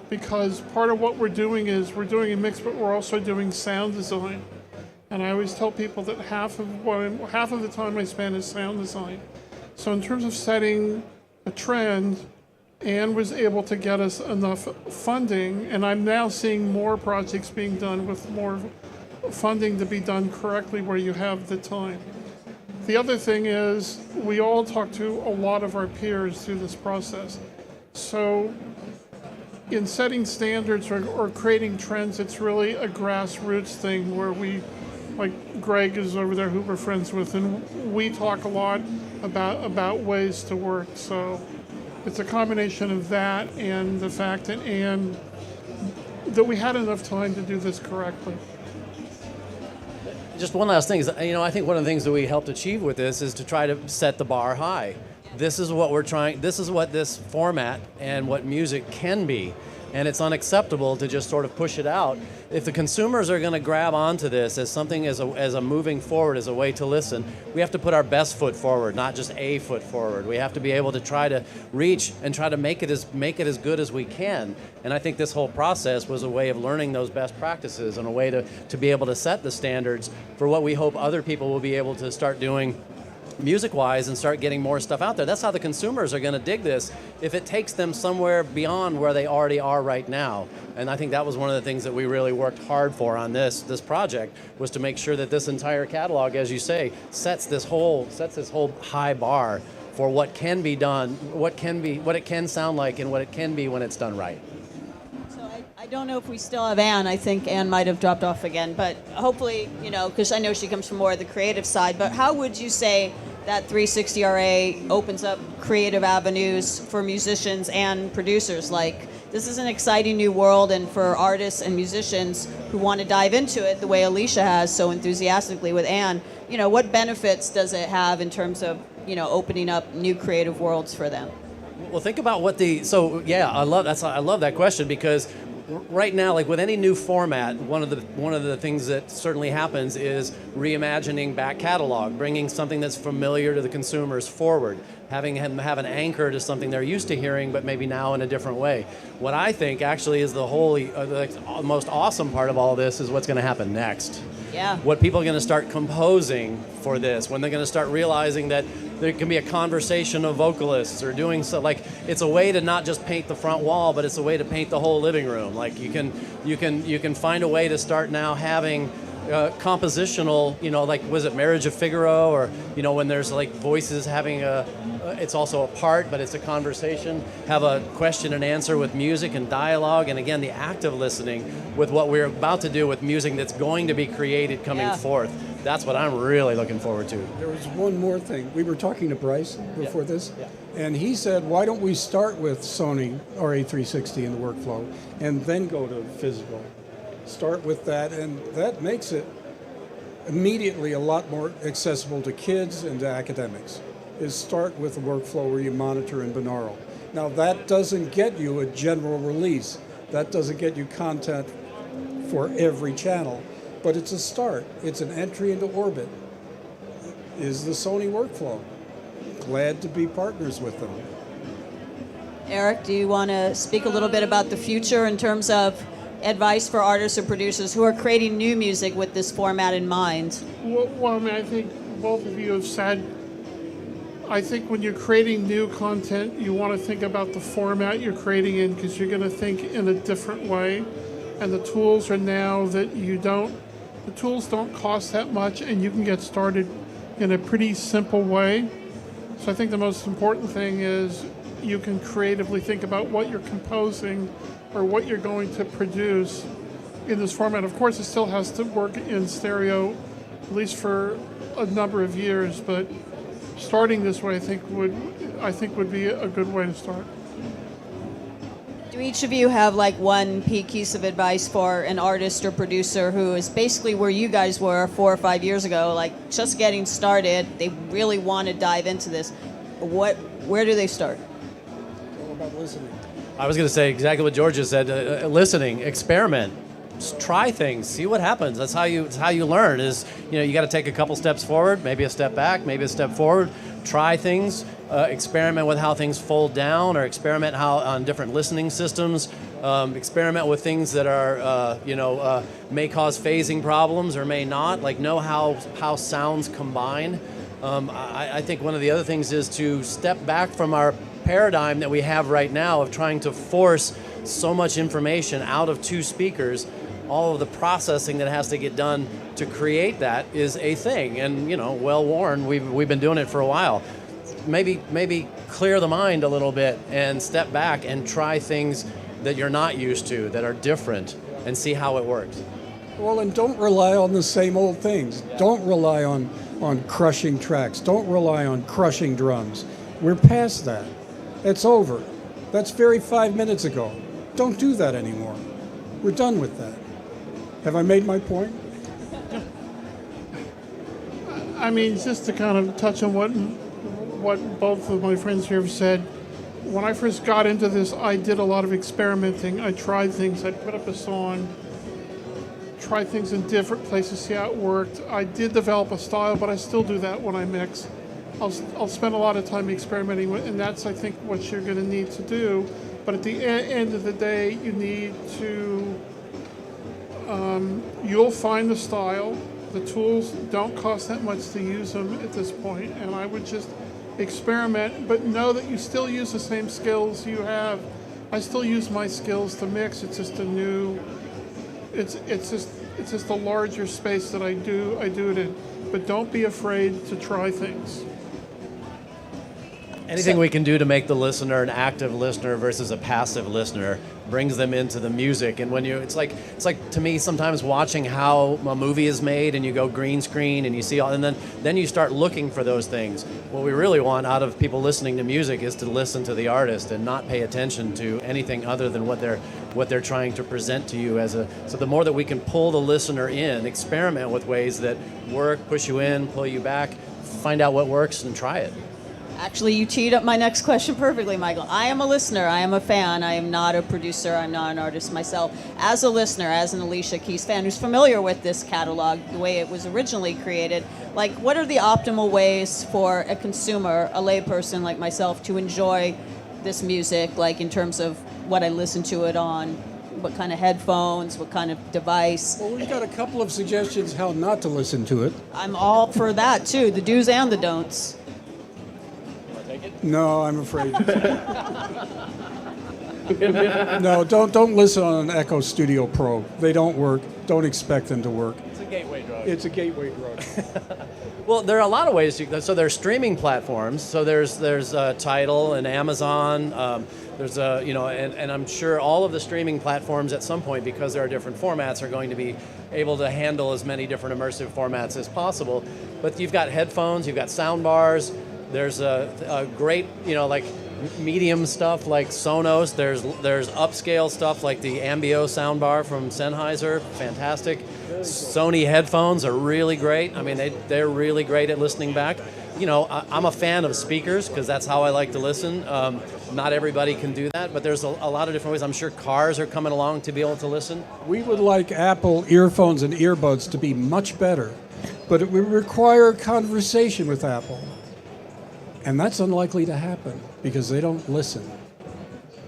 Because part of what we're doing is we're doing a mix, but we're also doing sound design. And I always tell people that half of the time I spend is sound design. So in terms of setting a trend, Ann was able to get us enough funding, and I'm now seeing more projects being done with more funding to be done correctly where you have the time. The other thing is we all talk to a lot of our peers through this process. So in setting standards or creating trends, it's really a grassroots thing where we, like Greg is over there who we're friends with, and we talk a lot about ways to work. So it's a combination of that and the fact that that we had enough time to do this correctly. Just one last thing is, I think one of the things that we helped achieve with this is to try to set the bar high. This is what we're trying, this is what this format and what music can be. And it's unacceptable to just sort of push it out. If the consumers are going to grab onto this as something as a moving forward, as a way to listen, we have to put our best foot forward, not just a foot forward. We have to be able to try to reach and try to make it as good as we can. And I think this whole process was a way of learning those best practices and a way to be able to set the standards for what we hope other people will be able to start doing music-wise and start getting more stuff out there. That's how the consumers are going to dig this if it takes them somewhere beyond where they already are right now. And I think that was one of the things that we really worked hard for on this project, was to make sure that this entire catalog, as you say, sets this whole high bar for what can be done, what it can sound like, and what it can be when it's done right. I don't know if we still have Anne. I think Anne might have dropped off again, but hopefully, because I know she comes from more of the creative side, but how would you say that 360 RA opens up creative avenues for musicians and producers? Like, this is an exciting new world, and for artists and musicians who want to dive into it the way Alicia has so enthusiastically with Anne, what benefits does it have in terms of, opening up new creative worlds for them? Well, think about I love that question, because right now, like with any new format, one of the things that certainly happens is reimagining back catalog, bringing something that's familiar to the consumers forward, having them have an anchor to something they're used to hearing, but maybe now in a different way. What I think actually is the most awesome part of all this is what's going to happen next. Yeah. What people are going to start composing for this, when they're going to start realizing that there can be a conversation of vocalists or doing so, like it's a way to not just paint the front wall, but it's a way to paint the whole living room. Like you can find a way to start now having compositional, like was it Marriage of Figaro, or when there's like voices having it's also a part, but it's a conversation. Have a question and answer with music and dialogue, and again the active listening with what we're about to do with music that's going to be created coming forth. That's what I'm really looking forward to. There was one more thing. We were talking to Bryce before this, and he said, why don't we start with Sony RA360 in the workflow and then go to physical? Start with that, and that makes it immediately a lot more accessible to kids and to academics, is start with a workflow where you monitor in binaural. Now, that doesn't get you a general release. That doesn't get you content for every channel. But it's a start. It's an entry into orbit. Is the Sony workflow. Glad to be partners with them. Eric, do you want to speak a little bit about the future in terms of advice for artists or producers who are creating new music with this format in mind? Well, I think both of you have said, I think when you're creating new content, you want to think about the format you're creating in, because you're going to think in a different way. And the tools are now that the tools don't cost that much, and you can get started in a pretty simple way. So I think the most important thing is you can creatively think about what you're composing or what you're going to produce in this format. Of course, it still has to work in stereo, at least for a number of years, but starting this way I think would be a good way to start. Do each of you have like one piece of advice for an artist or producer who is basically where you guys were 4 or 5 years ago, like just getting started, they really want to dive into this? Where do they start? It's all about listening. I was going to say exactly what George just said. Listening, experiment, just try things, see what happens. That's how you learn. Is you got to take a couple steps forward, maybe a step back, maybe a step forward. Try things, experiment with how things fold down, or experiment on different listening systems. Experiment with things that are may cause phasing problems or may not. Like know how sounds combine. I think one of the other things is to step back from our paradigm that we have right now of trying to force so much information out of two speakers. All of the processing that has to get done to create that is a thing, and well worn. We've been doing it for a while. Maybe clear the mind a little bit and step back and try things that you're not used to, that are different, and see how it works. Well, and don't rely on the same old things. Yeah. Don't rely on crushing tracks. Don't rely on crushing drums. We're past that. It's over. That's 5 minutes ago. Don't do that anymore. We're done with that. Have I made my point? I mean, just to kind of touch on what both of my friends here have said, when I first got into this, I did a lot of experimenting. I tried things. I put up a song, tried things in different places, see how it worked. I did develop a style, but I still do that when I mix. I'll spend a lot of time experimenting with, and that's, I think, what you're going to need to do. But at the end of the day, you need to, you'll find the style, The tools don't cost that much to use them at this point, and I would just experiment, but know that you still use the same skills you have. I still use my skills to mix. It's just it's just a larger space that I do it in. But don't be afraid to try things. Anything we can do to make the listener an active listener versus a passive listener brings them into the music. And when it's like to me sometimes watching how a movie is made, and you go green screen and you see all, and then you start looking for those things. What we really want out of people listening to music is to listen to the artist and not pay attention to anything other than what they're trying to present to you so the more that we can pull the listener in, experiment with ways that work, push you in, pull you back, find out what works and try it. Actually, you teed up my next question perfectly, Michael. I am a listener. I am a fan. I am not a producer. I'm not an artist myself. As a listener, as an Alicia Keys fan who's familiar with this catalog, the way it was originally created, like, what are the optimal ways for a consumer, a layperson like myself, to enjoy this music, like in terms of what I listen to it on, what kind of headphones, what kind of device? Well, we've got a couple of suggestions how not to listen to it. I'm all for that, too, the do's and the don'ts. No, I'm afraid. No, don't listen on an Echo Studio Pro. They don't work. Don't expect them to work. It's a gateway drug. It's a gateway drug. Well, there are a lot of ways. So there's streaming platforms. So there's Tidal and Amazon. There's and I'm sure all of the streaming platforms at some point, because there are different formats, are going to be able to handle as many different immersive formats as possible. But you've got headphones, you've got sound bars. There's a great, like medium stuff like Sonos. There's upscale stuff like the Ambio soundbar from Sennheiser, fantastic. Sony headphones are really great. I mean, they're really great at listening back. I'm a fan of speakers because that's how I like to listen. Not everybody can do that, but there's a lot of different ways. I'm sure cars are coming along to be able to listen. We would like Apple earphones and earbuds to be much better, but it would require conversation with Apple. And that's unlikely to happen because they don't listen.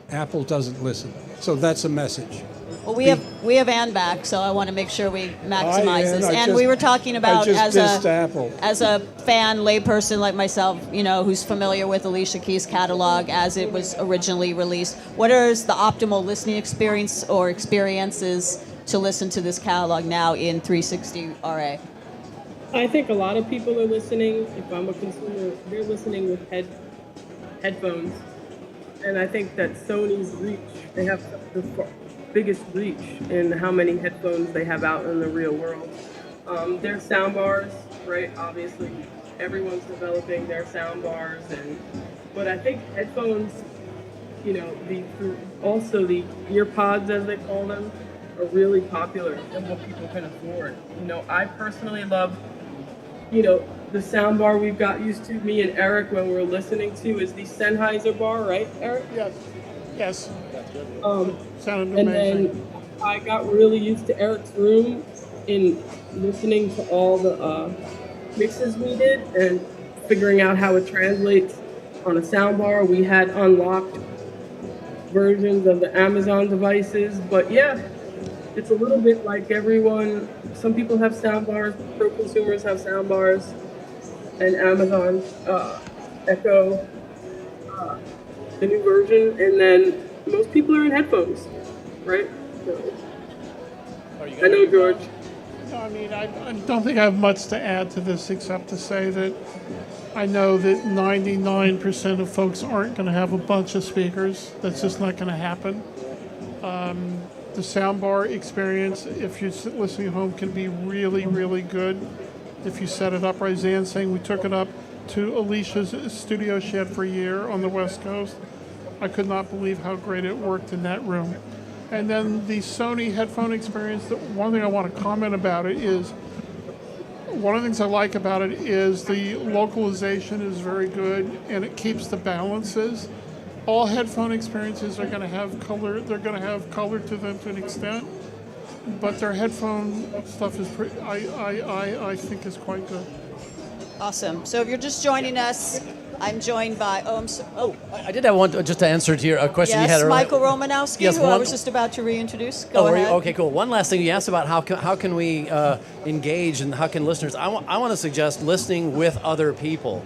Apple doesn't listen. So that's a message. Well, we have Ann back, so I want to make sure we maximize this. And we were talking about as a fan, layperson like myself, who's familiar with Alicia Keys' catalog as it was originally released. What is the optimal listening experience or experiences to listen to this catalog now in 360 RA? I think a lot of people are listening. If I'm a consumer, they're listening with headphones. And I think that Sony's reach, they have the biggest reach in how many headphones they have out in the real world. Their sound bars, right? Obviously, everyone's developing their sound bars. But I think headphones, also the ear pods, as they call them, are really popular and what people can afford. I personally love the sound bar we've got used to, me and Eric, when we're listening to, is the Sennheiser bar, right, Eric? Yes. That's good. Sounded and amazing. then I got really used to Eric's room in listening to all the mixes we did and figuring out how it translates on a sound bar. We had unlocked versions of the Amazon devices, but yeah, it's a little bit like everyone. Some people have sound bars, pro consumers have sound bars, and Amazon Echo, the new version, and then most people are in headphones, right? So, I know, George. No, I don't think I have much to add to this except to say that I know that 99% of folks aren't going to have a bunch of speakers. That's just not going to happen. The soundbar experience, if you're listening at home, can be really, really good if you set it up right. Zan's saying we took it up to Alicia's studio she had for a year on the West Coast. I could not believe how great it worked in that room. And then the Sony headphone experience, the one thing I want to comment about it is, one of the things I like about it is the localization is very good and it keeps the balances. All headphone experiences are going to have color. They're going to have color to them to an extent, but their headphone stuff is I think is quite good. Awesome. So if you're just joining us, I'm joined by, I did have one just to answer to your question you had yes, earlier. Michael Romanowski, Yes, who I one- was just about to reintroduce. Go were you? ahead. Okay, cool. One last thing you asked about how can we engage and how can listeners? I want to suggest listening with other people.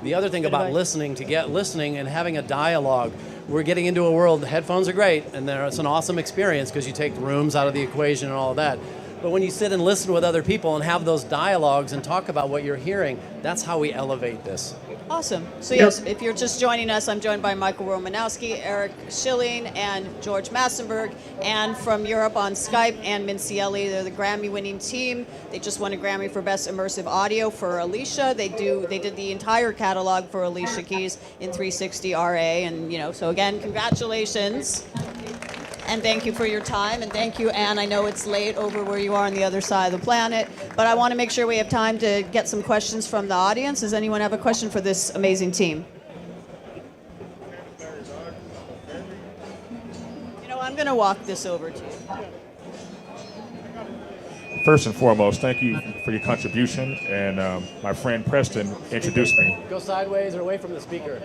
The other thing about listening, to get listening and having a dialogue. We're getting into a world. Headphones are great, and it's an awesome experience because you take rooms out of the equation and all of that. But when you sit and listen with other people and have those dialogues and talk about what you're hearing, that's how we elevate this. Awesome. So yes, if you're just joining us, I'm joined by Michael Romanowski, Eric Schilling, and George Massenburg, and from Europe on Skype, and Mincieli. They're the Grammy-winning team. They just won a Grammy for Best Immersive Audio for Alicia. They did the entire catalog for Alicia Keys in 360 RA, and so again, congratulations. And thank you for your time, and thank you, Anne. I know it's late over where you are on the other side of the planet, but I want to make sure we have time to get some questions from the audience. Does anyone have a question for this amazing team? I'm going to walk this over to you. First and foremost, thank you for your contribution, and my friend Preston introduced me. Go sideways or away from the speaker.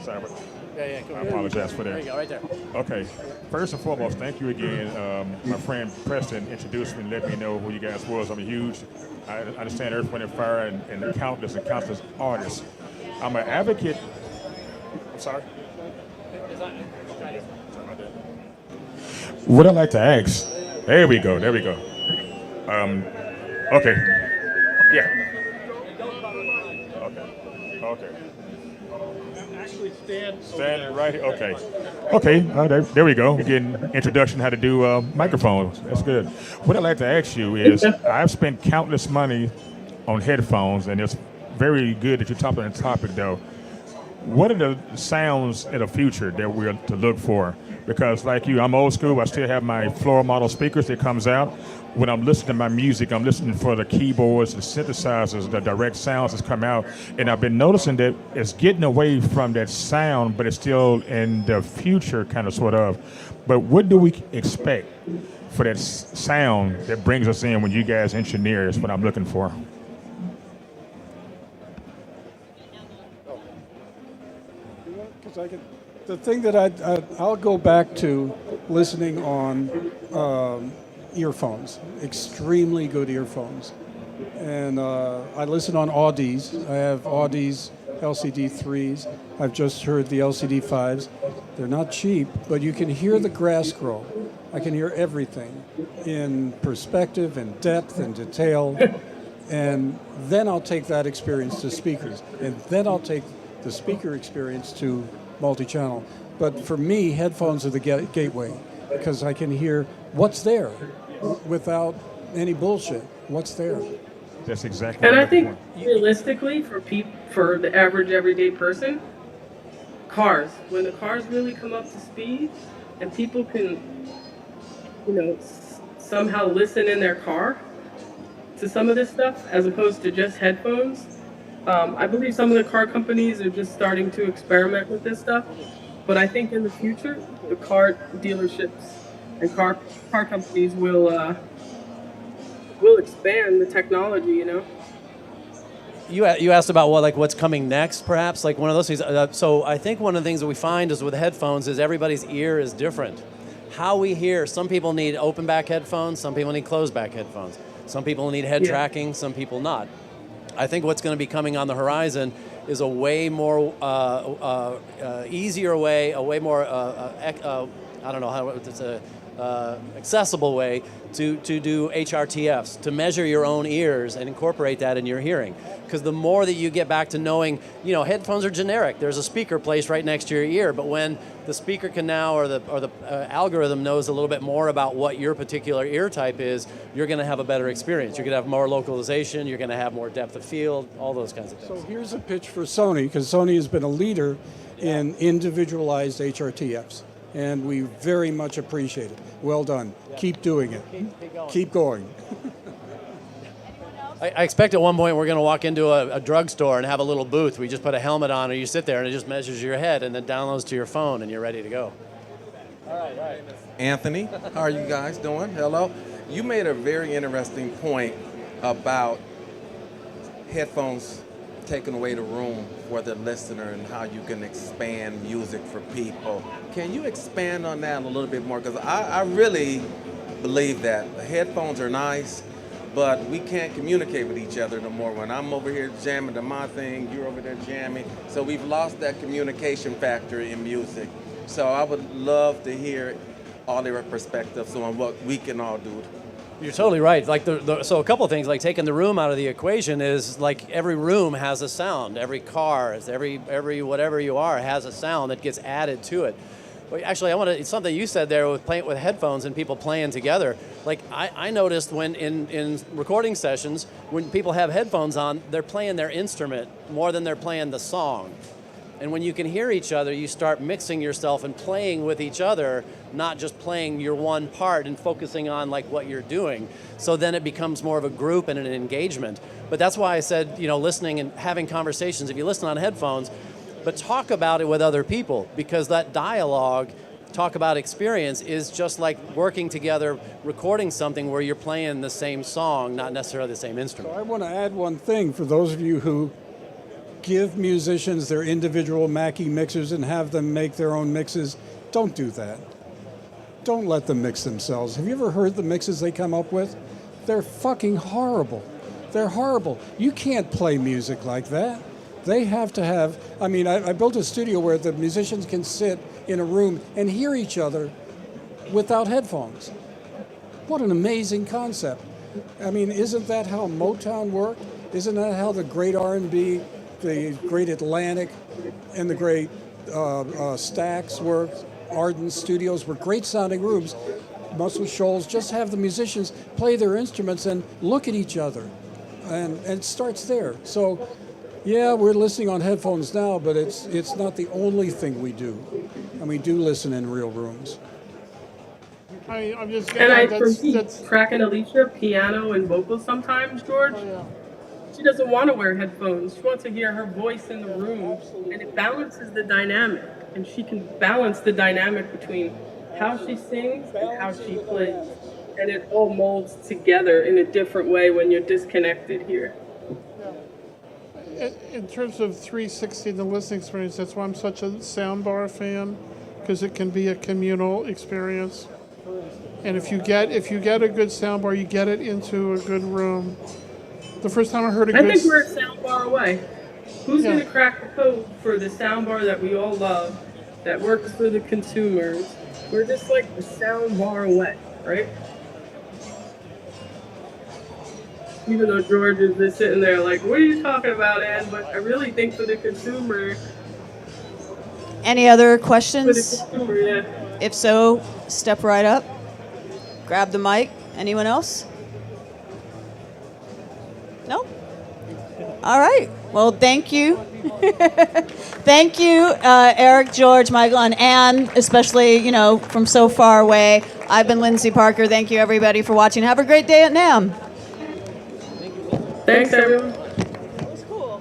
Sorry, but Yeah, I apologize for that. There you go, right there. Okay. First and foremost, thank you again. My friend Preston introduced me and let me know who you guys was. I understand Earth, Wind, and Fire and countless artists. I'm an advocate. I'm sorry. What I'd like to ask, there we go. Okay. Yeah. Okay. Actually, Standing right here. Okay. There we go. We're getting introduction how to do microphones. That's good. What I'd like to ask you is, I've spent countless money on headphones, and it's very good that you're talking on the topic, though. What are the sounds in the future that we're to look for? Because like you, I'm old school. I still have my floor model speakers that comes out. When I'm listening to my music, I'm listening for the keyboards, the synthesizers, the direct sounds that come out. And I've been noticing that it's getting away from that sound, but it's still in the future, kind of, sort of. But what do we expect for that sound that brings us in when you guys engineer is what I'm looking for? The thing that I'll go back to listening on earphones, extremely good earphones. And I listen on Audis. I have Audis LCD 3s. I've just heard the LCD 5s. They're not cheap, but you can hear the grass grow. I can hear everything in perspective and depth and detail. And then I'll take that experience to speakers. And then I'll take the speaker experience to multi-channel. But for me, headphones are the gateway, because I can hear what's there without any bullshit. What's there? That's exactly. And I think realistically, for the average everyday person, when the cars really come up to speed, and people can, somehow listen in their car to some of this stuff as opposed to just headphones. I believe some of the car companies are just starting to experiment with this stuff, but I think in the future, the car dealerships and car companies will expand the technology. You asked about what's coming next, perhaps, like one of those things. So I think one of the things that we find is with headphones is everybody's ear is different. How we hear, some people need open back headphones, some people need closed back headphones. Some people need head tracking, some people not. I think what's going to be coming on the horizon is a way more easier way, a way more I don't know how it's accessible way to do HRTFs, to measure your own ears and incorporate that in your hearing. Because the more that you get back to knowing, headphones are generic. There's a speaker placed right next to your ear, but when the speaker can now, or the algorithm knows a little bit more about what your particular ear type is, you're going to have a better experience. You're going to have more localization. You're going to have more depth of field, all those kinds of things. So here's a pitch for Sony, because Sony has been a leader in individualized HRTFs, and we very much appreciate it. Well done. Keep doing it. Keep going. I expect at one point we're going to walk into a drugstore and have a little booth where you just put a helmet on, or you sit there and it just measures your head and then downloads to your phone and you're ready to go. All right. Anthony, how are you guys doing? Hello. You made a very interesting point about headphones taking away the room for the listener and how you can expand music for people. Can you expand on that a little bit more? Because I really believe that the headphones are nice, but we can't communicate with each other no more. When I'm over here jamming to my thing, you're over there jamming. So we've lost that communication factor in music. So I would love to hear all their perspectives on what we can all do. You're totally right. Like so a couple of things, like taking the room out of the equation is like every room has a sound. Every car, every whatever you are has a sound that gets added to it. Well, actually, it's something you said there with playing with headphones and people playing together. Like I noticed when in recording sessions, when people have headphones on, they're playing their instrument more than they're playing the song. And when you can hear each other, you start mixing yourself and playing with each other, not just playing your one part and focusing on like what you're doing. So then it becomes more of a group and an engagement. But that's why I said, listening and having conversations, if you listen on headphones, but talk about it with other people, because that dialogue, talk about experience, is just like working together, recording something where you're playing the same song, not necessarily the same instrument. So I want to add one thing for those of you who give musicians their individual Mackie mixers and have them make their own mixes. Don't do that. Don't let them mix themselves. Have you ever heard the mixes they come up with? They're fucking horrible. They're horrible. You can't play music like that. They have to have, I built a studio where the musicians can sit in a room and hear each other without headphones. What an amazing concept. Isn't that how Motown worked? Isn't that how the great R&B, the great Atlantic, and the great Stax worked? Arden Studios were great sounding rooms. Muscle Shoals, just have the musicians play their instruments and look at each other. And it starts there. So, yeah, we're listening on headphones now, but it's not the only thing we do. And we do listen in real rooms. I'm just And I that's tracking Alicia piano and vocals sometimes, George. Oh, yeah. She doesn't want to wear headphones. She wants to hear her voice in the room, and it balances the dynamic. And she can balance the dynamic between how she sings and how she plays. And it all molds together in a different way when you're disconnected here. In terms of 360 and the listening experience, that's why I'm such a soundbar fan, because it can be a communal experience. And if you get a good soundbar, you get it into a good room. The first time I heard I think we're a soundbar away. Who's Yeah. going to crack the code for the soundbar that we all love, that works for the consumers? We're just like a soundbar away, right? Even though George is just sitting there like, what are you talking about, Ann? But I really think for the consumer, Any other questions? yeah. If so, step right up. Grab the mic. Anyone else? No? All right. Well, thank you. Thank you, Eric, George, Michael, and Ann, especially, from so far away. I've been Lyndsey Parker. Thank you, everybody, for watching. Have a great day at NAMM. Thanks, everyone. That was cool.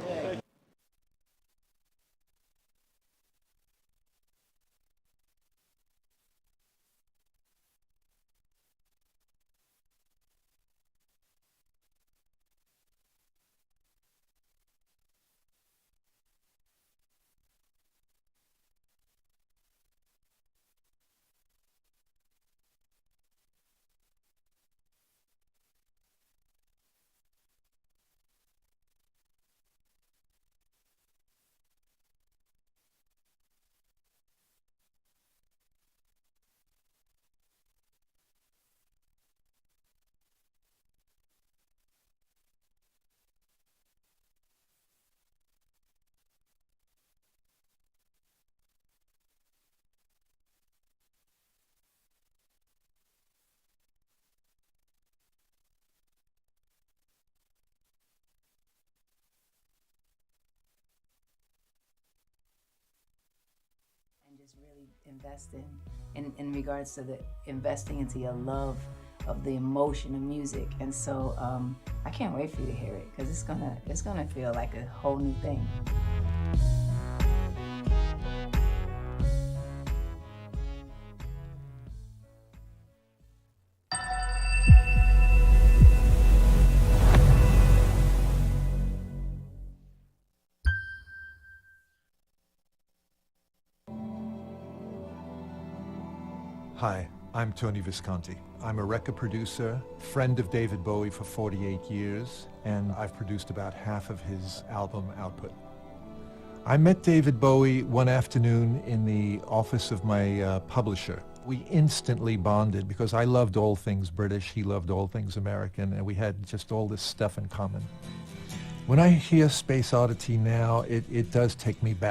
Just really invest in regards to the investing into your love of the emotion of music. And so I can't wait for you to hear it, because it's gonna feel like a whole new thing. Hi, I'm Tony Viscanti. I'm a record producer, friend of David Bowie for 48 years, and I've produced about half of his album output. I met David Bowie one afternoon in the office of my publisher. We instantly bonded because I loved all things British, he loved all things American, and we had just all this stuff in common. When I hear Space Oddity now, it does take me back.